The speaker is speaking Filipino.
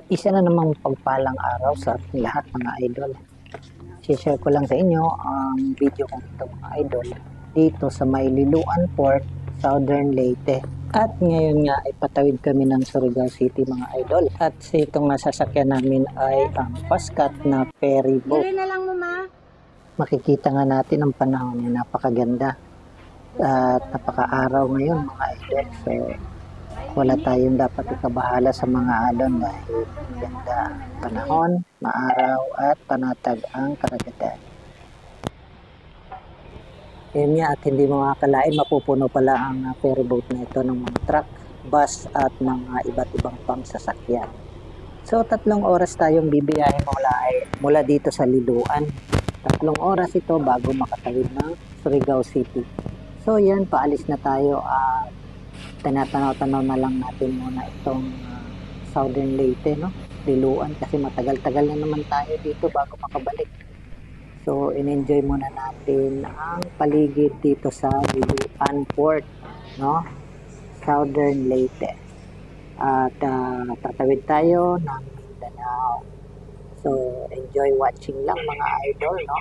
Isa na namang pagpalang araw sa ating lahat mga idol. Share ko lang sa inyo ang video kong ito mga idol dito sa Liloan Port, Southern Leyte. At ngayon nga ay patawid kami ng Surigao City mga idol. At sa itong nasasakyan namin ay ang Pascat na ferry boat. Na lang mo, ma. Makikita nga natin ang panahon niya, napakaganda. At napaka-araw ngayon mga idol. So wala tayong dapat ikabahala sa mga alon dahil ganda panahon, maaraw at panatag ang karagatan. Yun nga, at hindi mo makakalain, mapupuno pala ang ferry boat na ito ng mga truck, bus at mga iba't ibang pang sasakyan. So 3 oras tayong bibiyahe mula dito sa Liloan. 3 oras ito bago makatawid ng Surigao City. So yan, paalis na tayo at tinatanaw-tanaw na lang natin muna itong Southern Leyte, no? Liloan, kasi matagal-tagal na naman tayo dito bago makabalik. So in-enjoy muna natin ang paligid dito sa Liloan Port, no? Southern Leyte. At tatawid tayo ng Mindanao. So enjoy watching lang mga idol, no?